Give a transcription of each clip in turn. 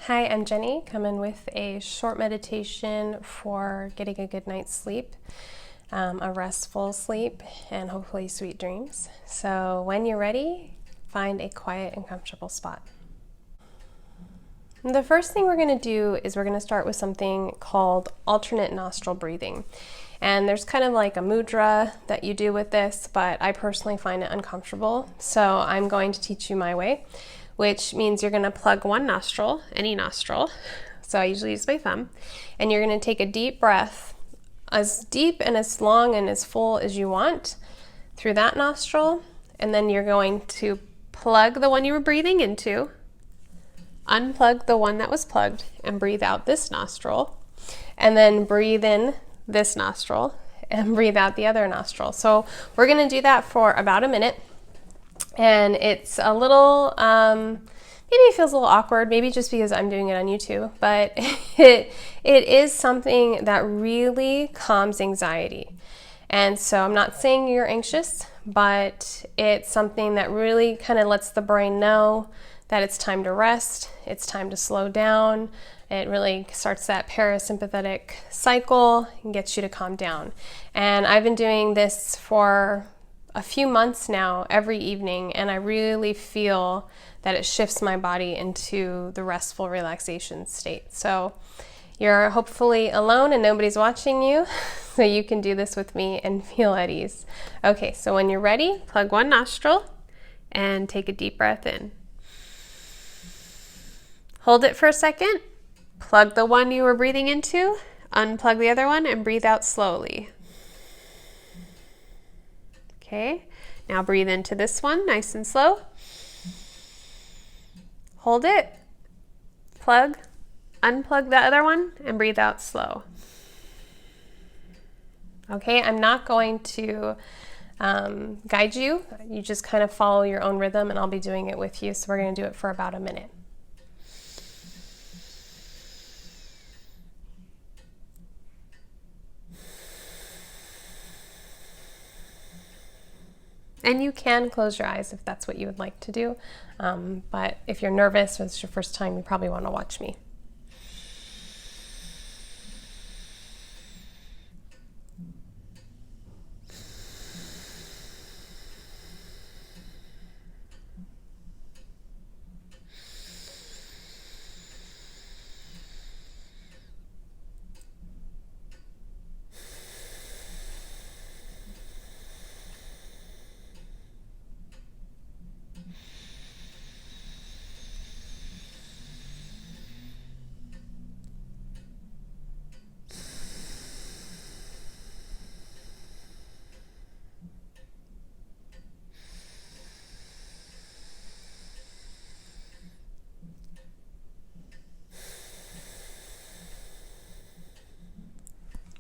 Hi, I'm Jenny, coming with a short meditation for getting a good night's sleep, a restful sleep, and hopefully sweet dreams. So when you're ready, find a quiet and comfortable spot. The first thing we're going to do is we're going to start with something called alternate nostril breathing. And there's kind of like a mudra that you do with this, but I personally find it uncomfortable. So I'm going to teach you my way, which means you're going to plug one nostril, any nostril. So I usually use my thumb. And you're going to take a deep breath, as deep and as long and as full as you want through that nostril. And then you're going to plug the one you were breathing into, unplug the one that was plugged, and breathe out this nostril. And then breathe in this nostril and breathe out the other nostril. So we're going to do that for about a minute. And it's a little, maybe it feels a little awkward, maybe just because I'm doing it on YouTube, but it is something that really calms anxiety. And so I'm not saying you're anxious, but it's something that really kind of lets the brain know that it's time to rest, it's time to slow down. It really starts that parasympathetic cycle and gets you to calm down. And I've been doing this for a few months now, every evening, and I really feel that it shifts my body into the restful relaxation state. So you're hopefully alone and nobody's watching you, so you can do this with me and feel at ease. Okay, so when you're ready, plug one nostril and take a deep breath in. Hold it for a second, plug the one you were breathing into, unplug the other one, and breathe out slowly. Okay, now breathe into this one, nice and slow. Hold it, plug, unplug the other one, and breathe out slow. Okay, I'm not going to guide you. You just kind of follow your own rhythm, and I'll be doing it with you. So we're going to do it for about a minute. And you can close your eyes if that's what you would like to do. But if you're nervous or it's your first time, you probably want to watch me.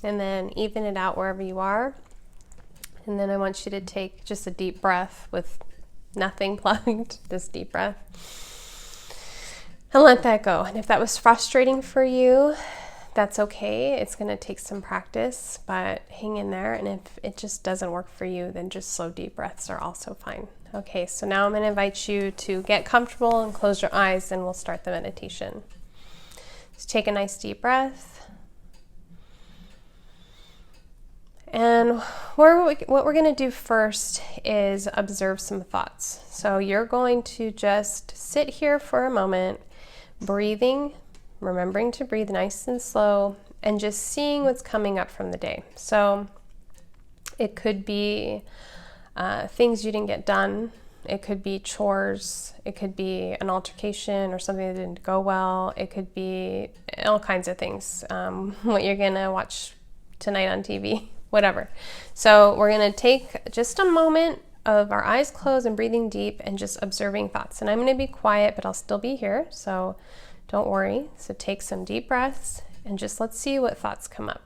And then even it out wherever you are. And then I want you to take just a deep breath with nothing plugged, just deep breath. And let that go. And if that was frustrating for you, that's okay. It's going to take some practice, but hang in there. And if it just doesn't work for you, then just slow deep breaths are also fine. Okay, so now I'm going to invite you to get comfortable and close your eyes, and we'll start the meditation. Just take a nice deep breath. And what we're going to do first is observe some thoughts. So you're going to just sit here for a moment, breathing, remembering to breathe nice and slow, and just seeing what's coming up from the day. So it could be things you didn't get done. It could be chores. It could be an altercation or something that didn't go well. It could be all kinds of things. What you're going to watch tonight on TV. Whatever. So we're going to take just a moment of our eyes closed and breathing deep and just observing thoughts. And I'm going to be quiet, but I'll still be here, so don't worry. So take some deep breaths and just let's see what thoughts come up.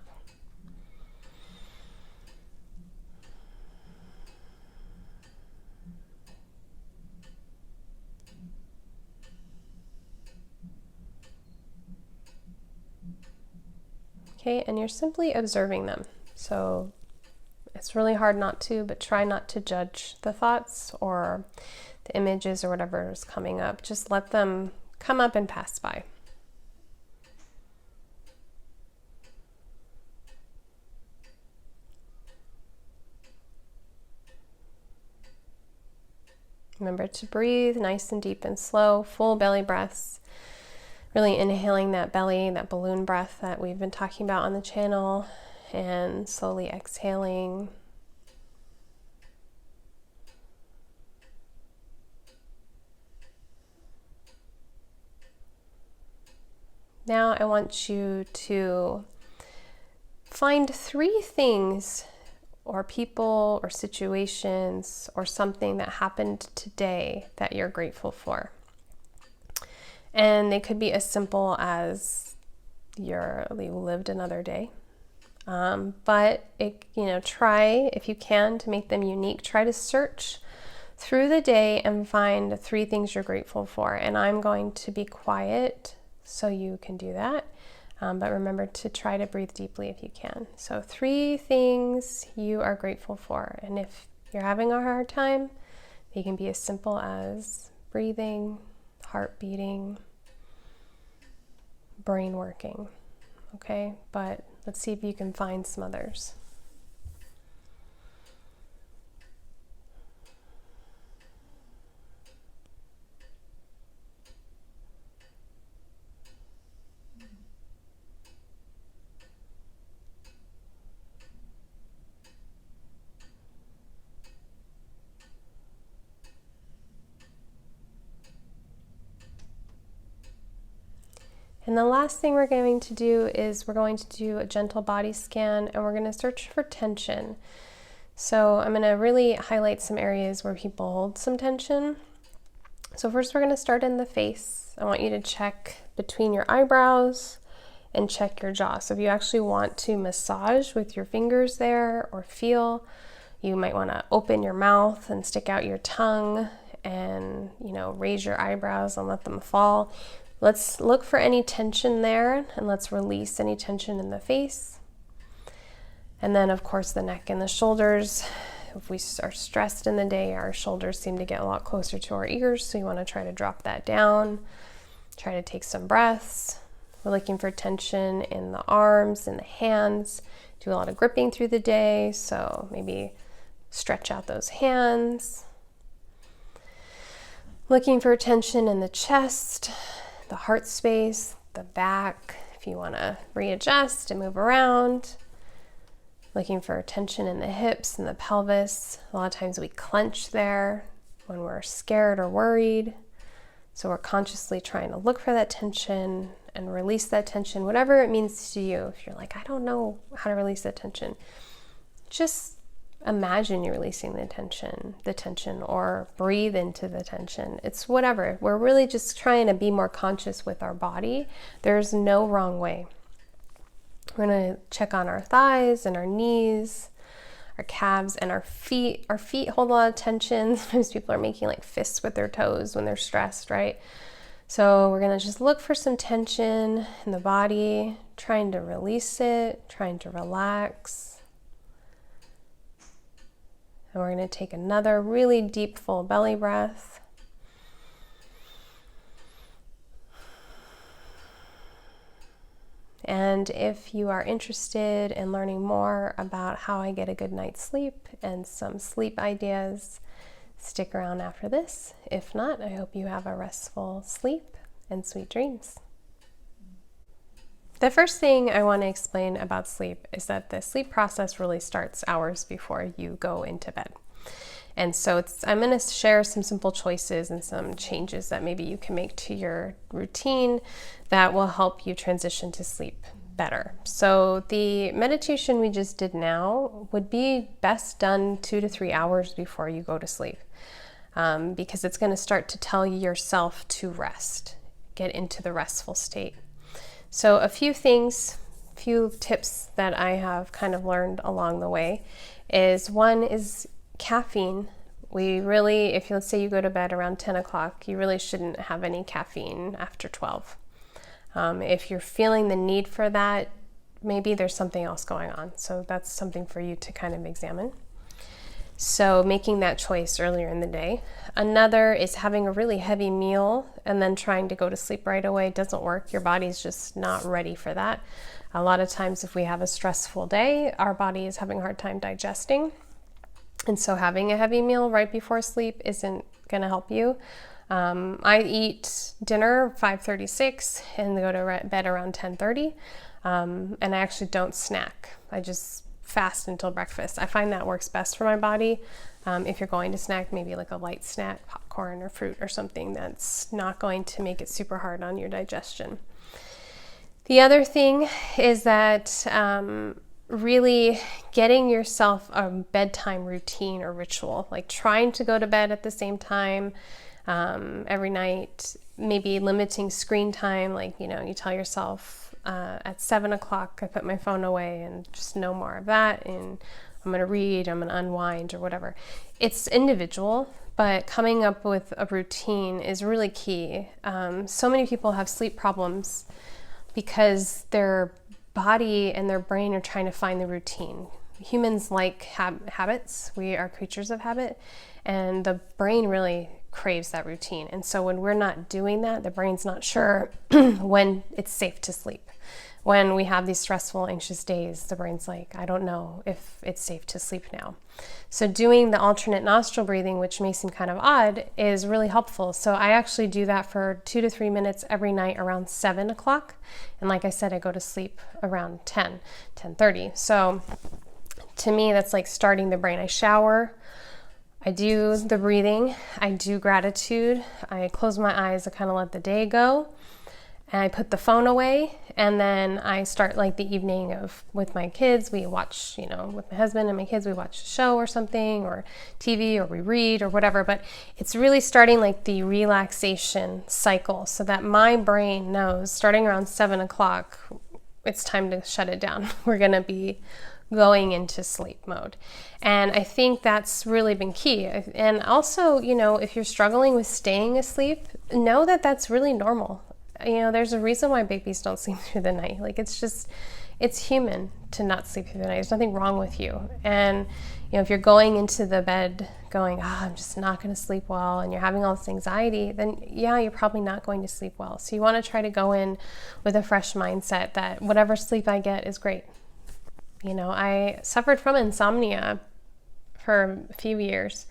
Okay, and you're simply observing them. So it's really hard not to, but try not to judge the thoughts or the images or whatever is coming up. Just let them come up and pass by. Remember to breathe nice and deep and slow, full belly breaths. Really inhaling that belly, that balloon breath that we've been talking about on the channel, and slowly exhaling. Now I want you to find 3 things or people or situations or something that happened today that you're grateful for. And they could be as simple as you lived another day. But try, if you can, to make them unique. Try to search through the day and find 3 things you're grateful for. And I'm going to be quiet so you can do that. But remember to try to breathe deeply if you can. So 3 things you are grateful for. And if you're having a hard time, they can be as simple as breathing, heart beating, brain working. Okay, but let's see if you can find some others. And the last thing we're going to do is we're going to do a gentle body scan, and we're going to search for tension. So I'm going to really highlight some areas where people hold some tension. So first we're going to start in the face. I want you to check between your eyebrows and check your jaw. So if you actually want to massage with your fingers there or feel, you might want to open your mouth and stick out your tongue and, raise your eyebrows and let them fall. Let's look for any tension there, and let's release any tension in the face. And then, of course, the neck and the shoulders. If we are stressed in the day, our shoulders seem to get a lot closer to our ears, so you want to try to drop that down. Try to take some breaths. We're looking for tension in the arms and the hands. Do a lot of gripping through the day, so maybe stretch out those hands. Looking for tension in the chest, the heart space, the back, if you want to readjust and move around. Looking for tension in the hips and the pelvis. A lot of times we clench there when we're scared or worried. So we're consciously trying to look for that tension and release that tension, whatever it means to you. If you're like, I don't know how to release that tension, just imagine you're releasing the tension, or breathe into the tension. It's whatever. We're really just trying to be more conscious with our body. There's no wrong way. We're going to check on our thighs and our knees, our calves, and our feet. Our feet hold a lot of tension. Sometimes people are making like fists with their toes when they're stressed, right? So we're going to just look for some tension in the body, trying to release it, trying to relax. And we're going to take another really deep, full belly breath. And if you are interested in learning more about how I get a good night's sleep and some sleep ideas, stick around after this. If not, I hope you have a restful sleep and sweet dreams. The first thing I want to explain about sleep is that the sleep process really starts hours before you go into bed. And so I'm going to share some simple choices and some changes that maybe you can make to your routine that will help you transition to sleep better. So the meditation we just did now would be best done 2 to 3 hours before you go to sleep, because it's going to start to tell yourself to rest, get into the restful state. So a few tips that I have kind of learned along the way is, one is caffeine. If let's say you go to bed around 10 o'clock, you really shouldn't have any caffeine after 12. If you're feeling the need for that, maybe there's something else going on. So that's something for you to kind of examine. So making that choice earlier in the day. Another is having a really heavy meal and then trying to go to sleep right away. Doesn't work. Your body's just not ready for that. A lot of times if we have a stressful day, our body is having a hard time digesting. And so having a heavy meal right before sleep isn't going to help you. I eat dinner 5:36 and go to bed around 10:30, and I actually don't snack. I just fast until breakfast. I find that works best for my body. If you're going to snack, maybe like a light snack, popcorn or fruit or something that's not going to make it super hard on your digestion. The other thing is that really getting yourself a bedtime routine or ritual, like trying to go to bed at the same time every night, maybe limiting screen time, like, you tell yourself at 7 o'clock, I put my phone away and just no more of that, and I'm going to read, I'm going to unwind or whatever. It's individual, but coming up with a routine is really key. So many people have sleep problems because their body and their brain are trying to find the routine. Humans like habits. We are creatures of habit, and the brain really craves that routine. And so when we're not doing that, the brain's not sure when it's safe to sleep. When we have these stressful, anxious days, the brain's like, I don't know if it's safe to sleep now. So doing the alternate nostril breathing, which may seem kind of odd, is really helpful. So I actually do that for 2 to 3 minutes every night around 7 o'clock. And like I said, I go to sleep around 10:30. So to me, that's like starting the brain. I shower, I do the breathing, I do gratitude, I close my eyes, I kind of let the day go. And I put the phone away, and then I start like the evening with my kids. We watch, with my husband and my kids, we watch a show or something, or TV, or we read or whatever. But it's really starting like the relaxation cycle so that my brain knows starting around 7 o'clock, it's time to shut it down. We're going to be going into sleep mode. And I think that's really been key. And also, if you're struggling with staying asleep, know that that's really normal. There's a reason why babies don't sleep through the night. Like, it's human to not sleep through the night. There's nothing wrong with you. And, if you're going into the bed going, I'm just not going to sleep well, and you're having all this anxiety, then you're probably not going to sleep well. So you want to try to go in with a fresh mindset that whatever sleep I get is great. I suffered from insomnia for a few years.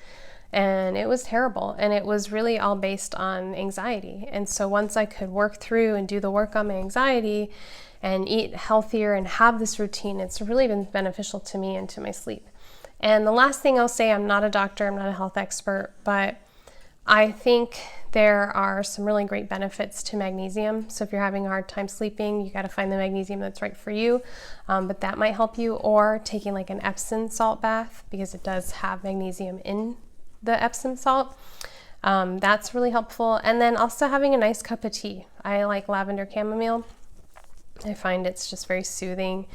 And it was terrible. And it was really all based on anxiety. And so once I could work through and do the work on my anxiety and eat healthier and have this routine, it's really been beneficial to me and to my sleep. And the last thing I'll say, I'm not a doctor, I'm not a health expert, but I think there are some really great benefits to magnesium. So if you're having a hard time sleeping, you got to find the magnesium that's right for you. But that might help you. Or taking like an Epsom salt bath, because it does have magnesium in the Epsom salt. That's really helpful. And then also having a nice cup of tea. I like lavender chamomile. I find it's just very soothing.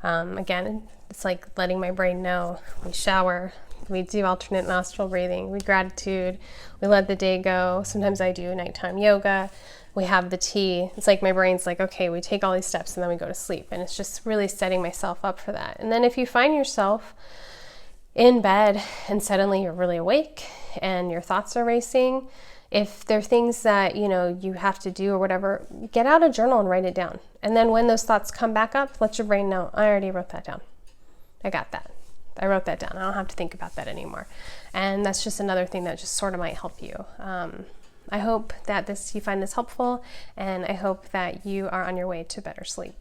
Again, it's like letting my brain know. We shower, we do alternate nostril breathing, we gratitude, we let the day go. Sometimes I do nighttime yoga. We have the tea. It's like my brain's like, okay, we take all these steps and then we go to sleep. And it's just really setting myself up for that. And then if you find yourself in bed and suddenly you're really awake and your thoughts are racing, if there are things that you have to do or whatever, get out a journal and write it down. And then when those thoughts come back up, let your brain know, I already wrote that down. I got that. I wrote that down. I don't have to think about that anymore. And that's just another thing that just sort of might help you. I hope that you find this helpful, and I hope that you are on your way to better sleep.